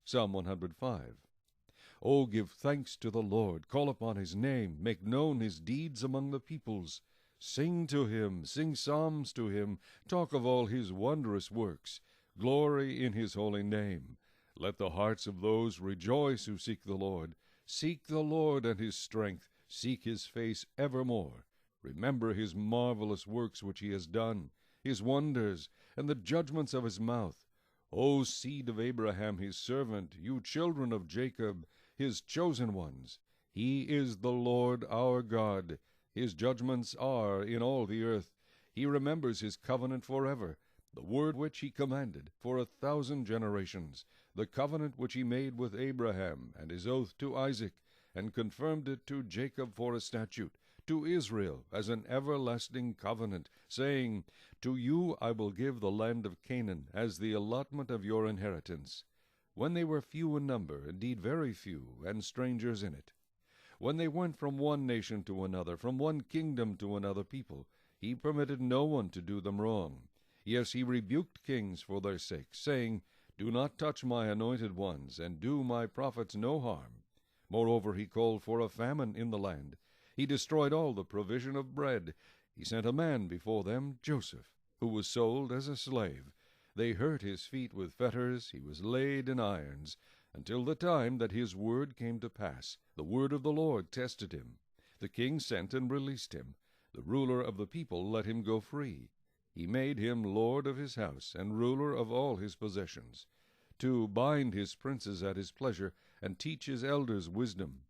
Psalm 105. O give thanks to the Lord, call upon his name, make known his deeds among the peoples. Sing to him, sing psalms to him, talk of all his wondrous works. Glory in his holy name. Let the hearts of those rejoice who seek the Lord. Seek the Lord and his strength, seek his face evermore. Remember his marvelous works which he has done, his wonders, and the judgments of his mouth. O seed of Abraham his servant, you children of Jacob, his chosen ones. He is the Lord our God. His judgments are in all the earth. He remembers his covenant forever, the word which he commanded for 1,000 generations, the covenant which he made with Abraham, and his oath to Isaac, and confirmed it to Jacob for a statute, to Israel as an everlasting covenant, saying, To you I will give the land of Canaan as the allotment of your inheritance. When they were few in number, indeed very few, and strangers in it. When they went from one nation to another, from one kingdom to another people, he permitted no one to do them wrong. Yes, he rebuked kings for their sake, saying, Do not touch my anointed ones, and do my prophets no harm. Moreover, he called for a famine in the land. He destroyed all the provision of bread. He sent a man before them, Joseph, who was sold as a slave. They hurt his feet with fetters, he was laid in irons, until the time that his word came to pass. The word of the Lord tested him. The king sent and released him. The ruler of the people let him go free. He made him lord of his house, and ruler of all his possessions, to bind his princes at his pleasure, and teach his elders wisdom.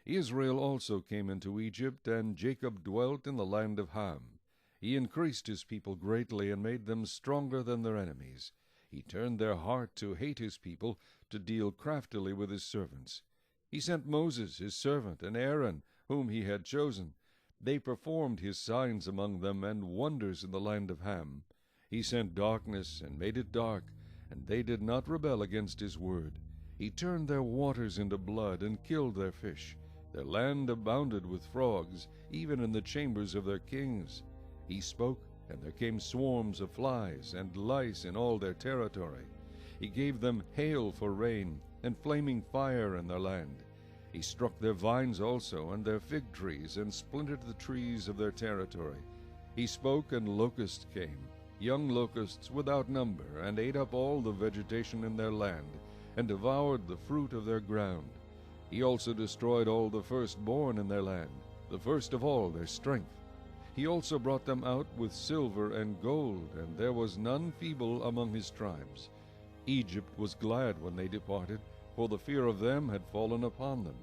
Israel also came into Egypt, and Jacob dwelt in the land of Ham. He increased his people greatly, and made them stronger than their enemies. He turned their heart to hate his people, to deal craftily with his servants. He sent Moses his servant, and Aaron, whom he had chosen. They performed his signs among them, and wonders in the land of Ham. He sent darkness, and made it dark, and they did not rebel against his word. He turned their waters into blood, and killed their fish. Their land abounded with frogs, even in the chambers of their kings. He spoke, and there came swarms of flies, and lice in all their territory. He gave them hail for rain, and flaming fire in their land. He struck their vines also, and their fig trees, and splintered the trees of their territory. He spoke, and locusts came, young locusts without number, and ate up all the vegetation in their land, and devoured the fruit of their ground. He also destroyed all the firstborn in their land, the first of all their strength. He also brought them out with silver and gold, and there was none feeble among his tribes. Egypt was glad when they departed, for the fear of them had fallen upon them.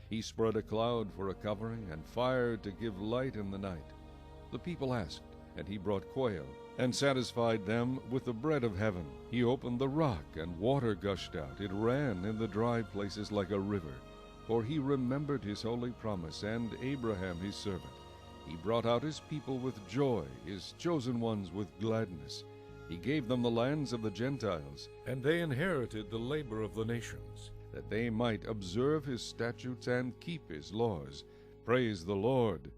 He spread a cloud for a covering, and fire to give light in the night. The people asked, and he brought quail, and satisfied them with the bread of heaven. He opened the rock, and water gushed out. It ran in the dry places like a river. For he remembered his holy promise, and Abraham his servant. He brought out his people with joy, his chosen ones with gladness. He gave them the lands of the Gentiles, and they inherited the labor of the nations, that they might observe his statutes and keep his laws. Praise the Lord.